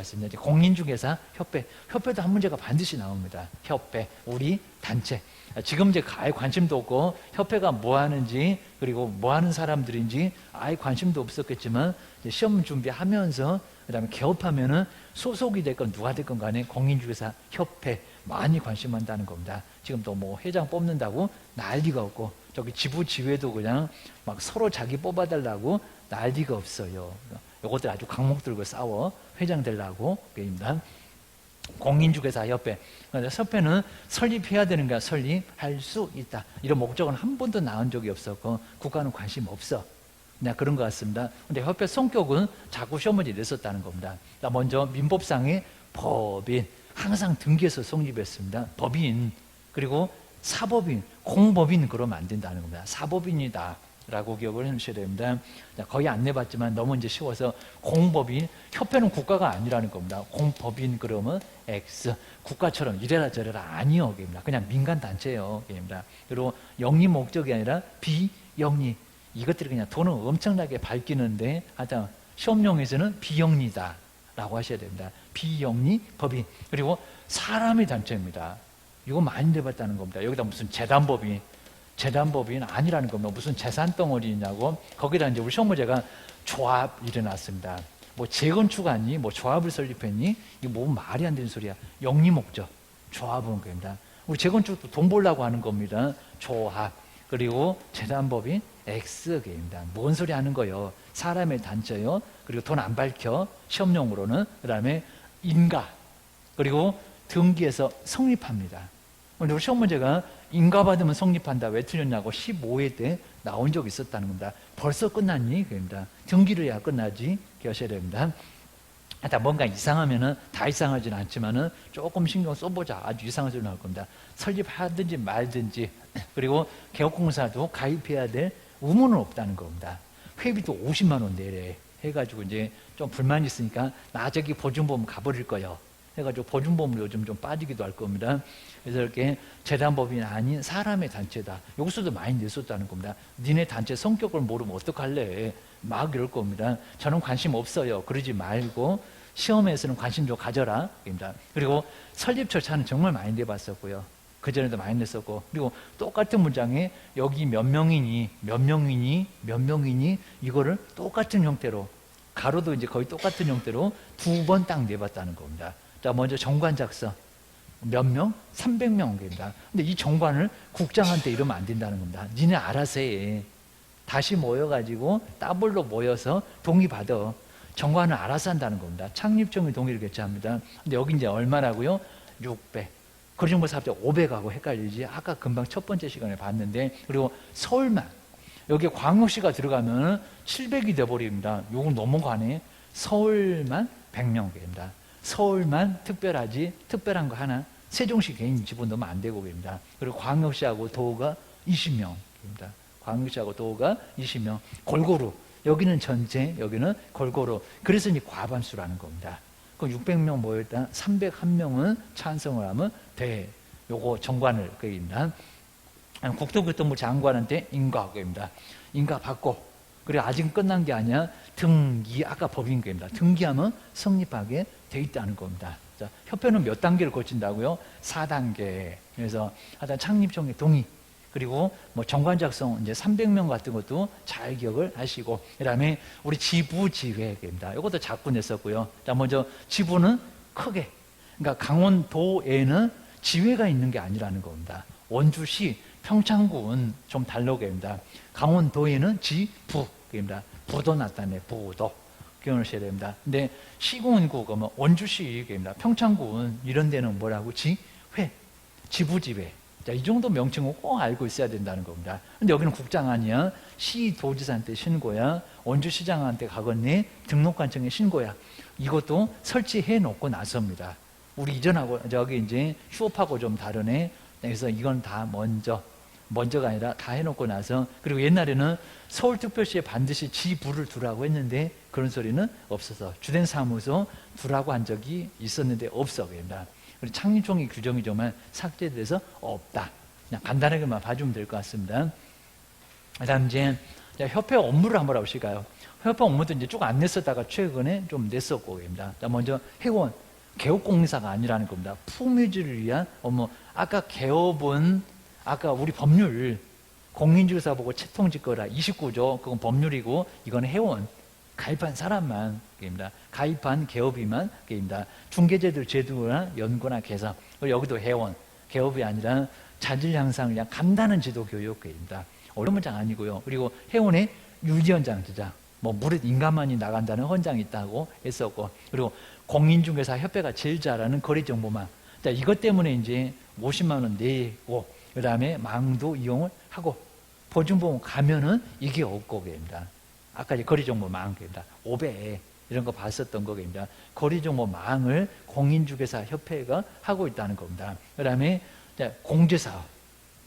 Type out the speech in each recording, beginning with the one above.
있습니다. 이제 공인중개사 협회도 한 문제가 반드시 나옵니다. 협회, 우리 단체. 지금 이제 아예 관심도 없고 협회가 뭐 하는지 그리고 뭐 하는 사람들인지 아예 관심도 없었겠지만 이제 시험 준비하면서 그다음에 개업하면은 소속이 됐건 누가 됐건 간에 공인중개사 협회 많이 관심한다는 겁니다. 지금 또 뭐 회장 뽑는다고 난리가 없고 저기 지부 지회도 그냥 막 서로 자기 뽑아달라고 난리가 없어요. 요것들 아주 강목 들고 싸워 회장 되려고 게임단 공인중개사 협회. 협회는 설립해야 되는 거야. 설립할 수 있다. 이런 목적은 한 번도 나온 적이 없었고 국가는 관심 없어. 그냥 그런 것 같습니다. 근데 협회 성격은 자꾸 시험 문제 냈었다는 겁니다. 먼저 민법상의 법인 항상 등기해서 성립했습니다. 법인 그리고 사법인, 공법인 그러면 안 된다는 겁니다. 사법인이다 라고 기억을 해주셔야 됩니다. 거의 안 내봤지만 너무 이제 쉬워서 공법인, 협회는 국가가 아니라는 겁니다. 공법인 그러면 X, 국가처럼 이래라 저래라 아니요. 그냥 민간단체예요. 그리고 영리 목적이 아니라 비영리. 이것들이 그냥 돈을 엄청나게 밝히는데 하여튼 시험용에서는 비영리다 라고 하셔야 됩니다. 비영리 법인. 그리고 사람의 단체입니다. 이거 많이 내봤다는 겁니다. 여기다 무슨 재단법인 아니라는 겁니다. 무슨 재산덩어리냐고. 거기다 이제 우리 시험 문제가 조합 일어났습니다. 뭐 재건축 아니? 뭐 조합을 설립했니? 이거 뭐 말이 안 되는 소리야. 영리 목적. 조합은 겁니다. 우리 재건축도 돈 벌려고 하는 겁니다. 조합. 그리고 재단법인 X입니다. 뭔 소리 하는 거요? 사람의 단체요. 그리고 돈 안 밝혀. 시험용으로는. 그 다음에 인가. 그리고 등기해서 성립합니다. 근데 우리 시험 문제가 인가 받으면 성립한다. 왜 틀렸냐고 15회 때 나온 적이 있었다는 겁니다. 벌써 끝났니? 그럽니다. 등기를 해야 끝나지. 기억하셔야 됩니다. 일단 뭔가 이상하면은 다 이상하지는 않지만은 조금 신경 써보자. 아주 이상한 소리 나올 겁니다. 설립하든지 말든지. 그리고 개업공사도 가입해야 될 의무는 없다는 겁니다. 회비도 50만 원 내래 해가지고 이제 좀 불만이 있으니까 나 저기 보증보험 가버릴 거요. 해가지고 보증보험으로 요즘 좀 빠지기도 할 겁니다. 그래서 이렇게 재단법인이 아닌 사람의 단체다. 여기서도 많이 냈었다는 겁니다. 니네 단체 성격을 모르면 어떡할래? 막 이럴 겁니다. 저는 관심 없어요. 그러지 말고 시험에서는 관심 좀 가져라. 그리고 설립 절차는 정말 많이 내봤었고요. 그전에도 많이 냈었고. 그리고 똑같은 문장에 여기 몇 명이니 이거를 똑같은 형태로 가로도 이제 거의 똑같은 형태로 두 번 딱 내봤다는 겁니다. 자, 먼저 정관 작성. 몇 명? 300명입니다. 근데 이 정관을 국장한테 이러면 안 된다는 겁니다. 니네 알아서 해. 다시 모여가지고 따블로 모여서 동의 받아. 정관을 알아서 한다는 겁니다. 창립청의 동의를 개최합니다. 근데 여기 이제 얼마라고요? 600. 그중에서 갑자기 500하고 헷갈리지. 아까 금방 첫 번째 시간에 봤는데. 그리고 서울만. 여기에 광역시가 들어가면 700이 돼버립니다. 요건 넘어가네. 서울만 100명입니다. 서울만 특별하지. 특별한 거 하나. 세종시 개인 집어넣으면 안 되고 그럽니다. 그리고 광역시하고 도가 20명입니다. 광역시하고 도가 20명. 골고루. 여기는 전체, 여기는 골고루. 그래서 이제 과반수라는 겁니다. 그 600명 모였다 301명은 찬성을 하면 돼. 요거 정관을 그입니다. 국토교통부 장관한테 인가입니다. 인가 받고. 그리고 아직 끝난 게 아니야. 등기, 아까 법인입니다. 등기하면 성립하게 돼 있다는 겁니다. 자, 협회는 몇 단계를 거친다고요? 4단계. 그래서 하여튼 창립청의 동의. 그리고 뭐 정관 작성 이제 300명 같은 것도 잘 기억을 하시고. 그다음에 우리 지부지회입니다. 이것도 자꾸 냈었고요. 자, 먼저 지부는 크게. 그러니까 강원도에는 지회가 있는 게 아니라는 겁니다. 원주시, 평창군 좀 달라고입니다. 강원도에는 지부입니다. 부도 나타내 부도. 기억하셔야 됩니다. 근데 시군구 그러면 원주시입니다. 평창군 이런 데는 뭐라고? 지회, 지부지회. 자, 이 정도 명칭을 꼭 알고 있어야 된다는 겁니다. 근데 여기는 국장 아니야. 시도지사한테 신고야. 원주시장한테 가겠네. 등록관청에 신고야. 이것도 설치해 놓고 나섭니다. 우리 이전하고 저기 이제 휴업하고 좀 다르네. 그래서 이건 다 먼저가 아니라 다 해놓고 나서. 그리고 옛날에는 서울특별시에 반드시 지부를 두라고 했는데 그런 소리는 없어서 주된 사무소 두라고 한 적이 있었는데 없어. 그럽니다. 그리고 창립청의 규정이 정말 삭제돼서 없다. 그냥 간단하게만 봐주면 될 것 같습니다. 그 다음 이제 자, 협회 업무를 한번 보실까요? 협회 업무도 이제 쭉 안 냈었다가 최근에 좀 냈었고, 입니다. 자, 먼저 회원, 개업공사가 아니라는 겁니다. 품위주의를 위한 업무. 아까 개업은, 아까 우리 법률, 공인중개사 보고 채통직거래 29조, 그건 법률이고, 이건 회원, 가입한 사람만, 입니다. 가입한 개업이만, 입니다. 중개제도 제도나 연구나 개선. 여기도 회원, 개업이 아니라 자질 향상을 위한 간단한 지도 교육입니다. 어려운 문장 아니고요. 그리고 회원의 유지헌장 제작. 뭐 무릇 인간만이 나간다는 헌장이 있다고 했었고, 그리고 공인중개사 협회가 제일 잘하는 거래정보망. 자, 이것 때문에 이제 50만 원 내고, 그 다음에 망도 이용을 하고, 보증보험 가면은 이게 없고, 입니다. 아까 이제 거래정보망입니다. 5배 이런 거 봤었던 거입니다. 거래정보망을 공인중개사 협회가 하고 있다는 겁니다. 그 다음에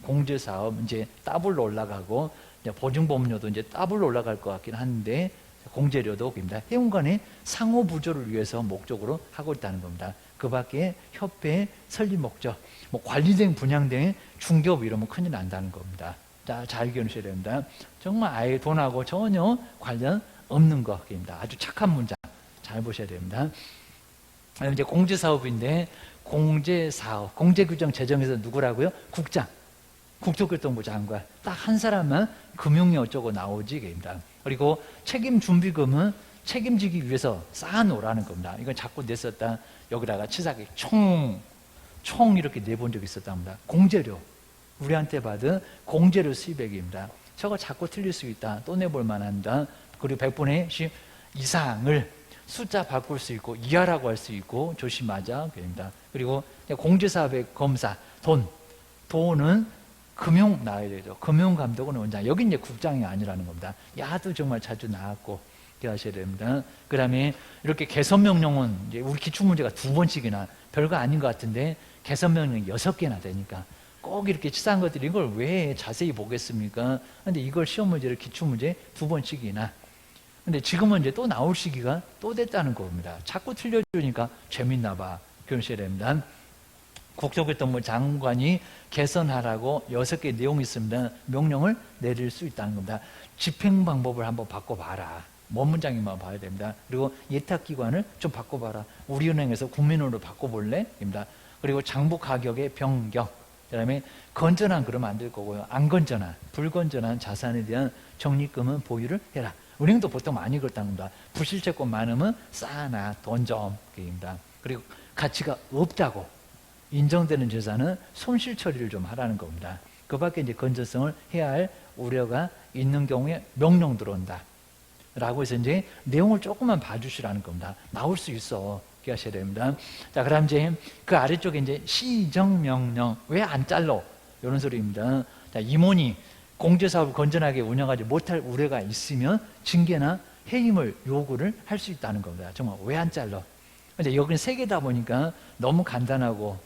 공제사업 이제 더블로 올라가고, 보증보험료도 이제 더블로 올라갈 것 같긴 한데, 공제료도 입니다. 회원 간의 상호 부조를 위해서 목적으로 하고 있다는 겁니다. 그 밖에 협회 설립 목적, 뭐 관리된 분양 등의 중개업 이러면 큰일 난다는 겁니다. 자, 잘 기억하셔야 됩니다. 정말 아예 돈하고 전혀 관련 없는 것입니다. 아주 착한 문장 잘 보셔야 됩니다. 이제 공제사업인데, 공제사업, 공제규정 제정에서 누구라고요? 국장, 국토교통부 장관. 딱 한 사람만 금융이 어쩌고 나오지, 입니다. 그리고 책임준비금은 책임지기 위해서 쌓아놓으라는 겁니다. 이건 자꾸 냈었다. 여기다가 치사하게 총 이렇게 내본 적이 있었답니다. 공제료, 우리한테 받은 공제료 수입액입니다. 저거 자꾸 틀릴 수 있다. 또 내볼 만한다. 그리고 100분의 10 이상을 숫자 바꿀 수 있고 이하라고 할 수 있고 조심하자. 그리고 공제사업의 검사, 돈은 금융 나와야 되죠. 금융감독은 원장. 여기 이제 국장이 아니라는 겁니다. 야도 정말 자주 나왔고, 기억하셔야 됩니다. 그 다음에 이렇게 개선명령은 이제 우리 기출문제가 2번씩이나 별거 아닌 것 같은데, 개선명령이 6개나 되니까 꼭 이렇게 치사한 것들이 이걸 왜 자세히 보겠습니까? 근데 이걸 시험문제를 기출문제 2번씩이나. 근데 지금은 이제 또 나올 시기가 또 됐다는 겁니다. 자꾸 틀려주니까 재밌나 봐. 기억하셔야 됩니다. 국토교통부 장관이 개선하라고 6개 내용이 있습니다. 명령을 내릴 수 있다는 겁니다. 집행 방법을 한번 바꿔봐라. 뭔 문장이만 봐야 됩니다. 그리고 예탁기관을 좀 바꿔봐라. 우리은행에서 국민은행으로 바꿔볼래? 입니다. 그리고 장부 가격의 변경. 그 다음에 건전한 그러면 안 될 거고요. 안 건전한, 불건전한 자산에 대한 적립금은 보유를 해라. 은행도 보통 많이 그렇다는 겁니다. 부실채권 많으면 쌓아놔. 돈 좀. 입니다. 그리고 가치가 없다고 인정되는 재산은 손실 처리를 좀 하라는 겁니다. 그 밖에 이제 건전성을 해야 할 우려가 있는 경우에 명령 들어온다. 라고 해서 이제 내용을 조금만 봐주시라는 겁니다. 나올 수 있어. 기억하셔야 됩니다. 자, 그럼 이제 그 아래쪽에 이제 시정명령. 왜 안 잘라? 이런 소리입니다. 자, 임원이 공제사업을 건전하게 운영하지 못할 우려가 있으면 징계나 해임을 요구를 할 수 있다는 겁니다. 정말 왜 안 잘라? 근데 여기는 3개다 보니까 너무 간단하고,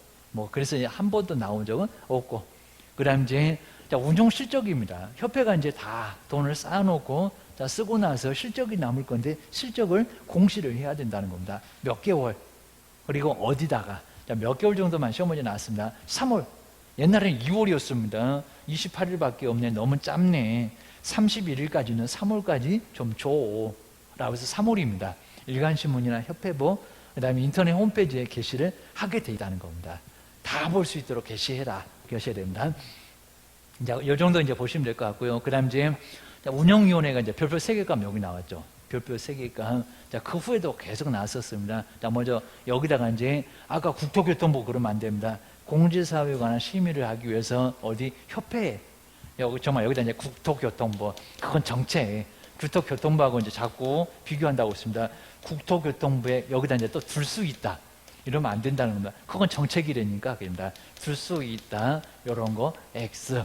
그래서 한 번도 나온 적은 없고. 그 다음 이제, 운용 실적입니다. 협회가 이제 다 돈을 쌓아놓고, 쓰고 나서 실적이 남을 건데, 실적을 공시를 해야 된다는 겁니다. 몇 개월, 그리고 어디다가, 몇 개월 정도만 시험문제 나왔습니다. 3월, 옛날에는 2월이었습니다. 28일밖에 없네. 너무 짧네. 31일까지는 3월까지 좀 줘. 라고 해서 3월입니다. 일간신문이나 협회보, 그 다음에 인터넷 홈페이지에 게시를 하게 돼 있다는 겁니다. 다 볼 수 있도록 게시해라. 그러셔야 됩니다. 이제 이 정도 이제 보시면 될 것 같고요. 그 다음 이제 운영위원회가 이제 별표 3개값 여기 나왔죠. 별표 3개값. 자, 그 후에도 계속 나왔었습니다. 자, 먼저 여기다가 이제 아까 국토교통부 그러면 안 됩니다. 공제사업에 관한 심의를 하기 위해서 어디 협회에 정말 여기다 이제 국토교통부, 그건 정책. 국토교통부하고 이제 자꾸 비교한다고 했습니다. 국토교통부에 여기다 이제 또 둘 수 있다. 이러면 안 된다는 겁니다. 그건 정책이라니까, 그입니다. 둘 수 있다. 이런 거, X.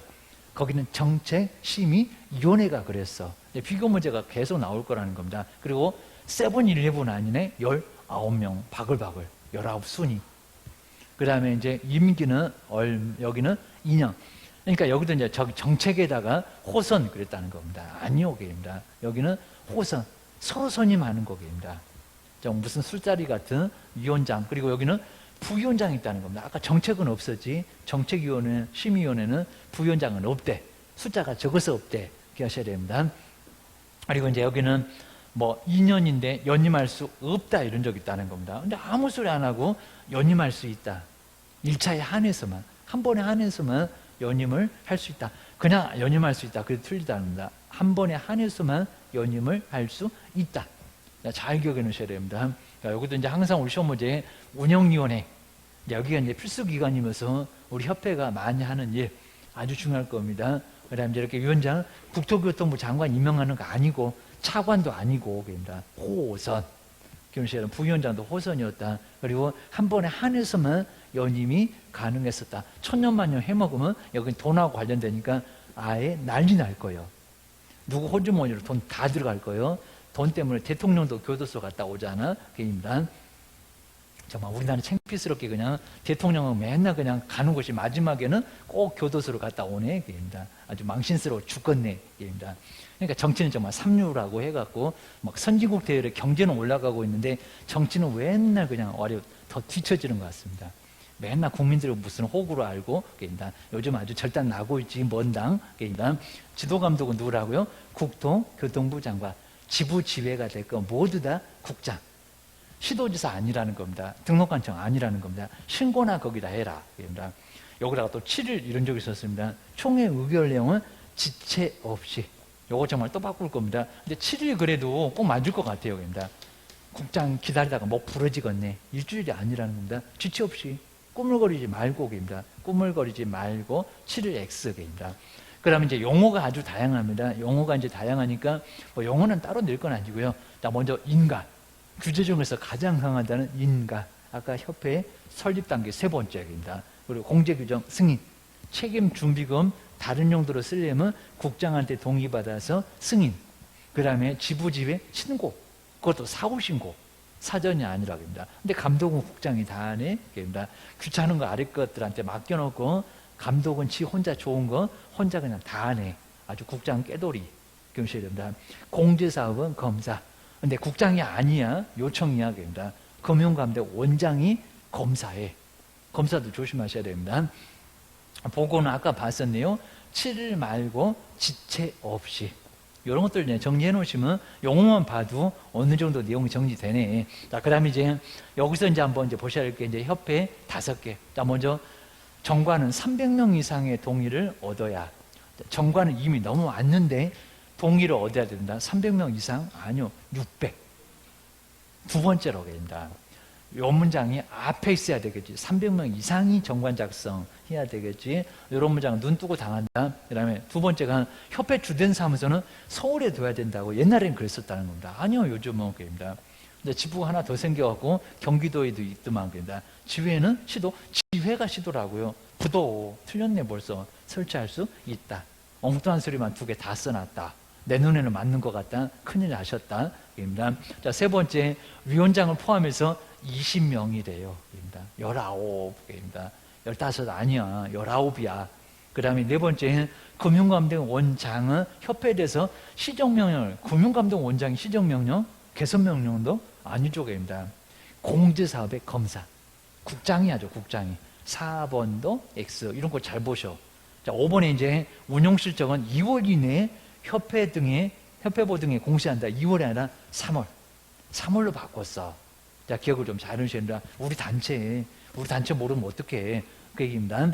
거기는 정책심의위원회가 그랬어. 비교 문제가 계속 나올 거라는 겁니다. 그리고 세븐일레븐 아니네? 19명, 바글바글. 19순위. 그 다음에 이제 임기는, 여기는 2년. 그러니까 여기도 이제 정책에다가 호선 그랬다는 겁니다. 아니요, 그입니다. 여기는 호선. 서로 선임하는 거입니다. 무슨 술자리 같은 위원장, 그리고 여기는 부위원장이 있다는 겁니다. 아까 정책은 없었지. 정책위원회, 심의위원회는 부위원장은 없대. 숫자가 적어서 없대. 기억하셔야 됩니다. 그리고 이제 여기는 뭐 2년인데 연임할 수 없다 이런 적이 있다는 겁니다. 근데 아무 소리 안 하고 연임할 수 있다. 1차에 한해서만, 한 번에 한해서만 연임을 할 수 있다. 그냥 연임할 수 있다. 그게 틀리다는 겁니다. 한 번에 한해서만 연임을 할 수 있다. 잘 기억해 놓으셔야 됩니다. 여기도 이제 항상 우리 시험 문제에 운영위원회, 여기가 이제 필수 기관이면서 우리 협회가 많이 하는 일 아주 중요할 겁니다. 그다음에 이제 이렇게 위원장 국토교통부 장관 임명하는 거 아니고 차관도 아니고 그입니다. 호선. 김시현 부위원장도 호선이었다. 그리고 한 번에 한해서만 연임이 가능했었다. 천년만년 해먹으면 여기 돈하고 관련되니까 아예 난리 날 거예요. 누구 호주머니로 돈 다 들어갈 거예요. 돈 때문에 대통령도 교도소 갔다 오잖아. 그입니다. 정말 우리나라 창피스럽게 그냥 대통령은 맨날 그냥 가는 곳이 마지막에는 꼭 교도소로 갔다 오네. 그입니다. 아주 망신스러워 죽겠네. 그입니다. 그러니까 정치는 정말 삼류라고 해갖고 막 선진국 대열에 경제는 올라가고 있는데 정치는 맨날 그냥 와려 더 뒤처지는 것 같습니다. 맨날 국민들을 무슨 호구로 알고 그입니다. 요즘 아주 절단 나고 있지 뭔 당. 그입니다. 지도 감독은 누구라고요? 국토교통부 장관. 지부지회가 될 거 모두 다 국장. 시도지사 아니라는 겁니다. 등록관청 아니라는 겁니다. 신고나 거기다 해라. 그입니다. 여기다가 또 7일 이런 적이 있었습니다. 총회 의결 내용은 지체 없이. 요거 정말 또 바꿀 겁니다. 근데 7일 그래도 꼭 맞을 것 같아요. 그입니다. 국장 기다리다가 목 부러지겠네. 일주일이 아니라는 겁니다. 지체 없이. 꾸물거리지 말고 그입니다. 꾸물거리지 말고 7일 X 그입니다. 그다음에 이제 용어가 아주 다양합니다. 용어가 이제 다양하니까 뭐 용어는 따로 낼 건 아니고요. 자, 먼저 인가. 규제 중에서 가장 강하다는 인가. 아까 협회 설립 단계 세 번째입니다. 그리고 공제 규정 승인. 책임 준비금 다른 용도로 쓰려면 국장한테 동의받아서 승인. 그다음에 지부지회 신고. 그것도 사후 신고. 사전이 아니라고 합니다. 근데 감독은 국장이 다 하네. 그럽니다. 귀찮은 거 아래 것들한테 맡겨놓고 감독은 지 혼자 좋은 거 혼자 그냥 다 하네. 아주 국장 깨돌이. 그러셔야 됩니다. 공제사업은 검사. 근데 국장이 아니야. 요청이야. 그럽니다. 금융감독 원장이 검사해. 검사도 조심하셔야 됩니다. 보고는 아까 봤었네요. 7일 말고 지체 없이. 이런 것들 정리해 놓으시면 용어만 봐도 어느 정도 내용이 정리되네. 자, 그 다음에 이제 여기서 이제 한번 이제 보셔야 할 게 이제 협회 5개. 자, 먼저 정관은 300명 이상의 동의를 얻어야. 정관은 이미 넘어왔는데 동의를 얻어야 된다. 300명 이상? 아니요. 600. 두 번째로 됩니다. 요 문장이 앞에 있어야 되겠지. 300명 이상이 정관 작성해야 되겠지. 이런 문장은 눈 뜨고 당한다. 그 다음에 두 번째가 협회 주된 사무소는 서울에 둬야 된다고 옛날에는 그랬었다는 겁니다. 아니요. 요즘은 그입니다. 근데 지부가 하나 더 생겨갖고 경기도에도 있더만 그입니다. 지회는 시도, 지회가 시도라고요. 부도 틀렸네 벌써. 설치할 수 있다. 엉뚱한 소리만 2개 다 써놨다. 내 눈에는 맞는 것 같다. 큰일 나셨다. 입니다. 자, 세 번째 위원장을 포함해서 20명이래요. 입니다. 19입니다. 15 아니야. 19이야. 그 다음에 네 번째 금융감독 원장은 협회에 대해서 시정명령을 금융감독 원장이 시정명령 개선명령도 아니죠. 입니다. 공제사업의 검사 국장이 하죠. 국장이 4번도 X 이런 거 잘 보셔. 자, 5번에 이제 운용실적은 2월 이내에 협회보 등에 공시한다. 2월이 아니라 3월. 3월로 바꿨어. 자, 기억을 좀 잘 해주셔야 됩니다. 우리 단체 모르면 어떡해. 그 얘기입니다.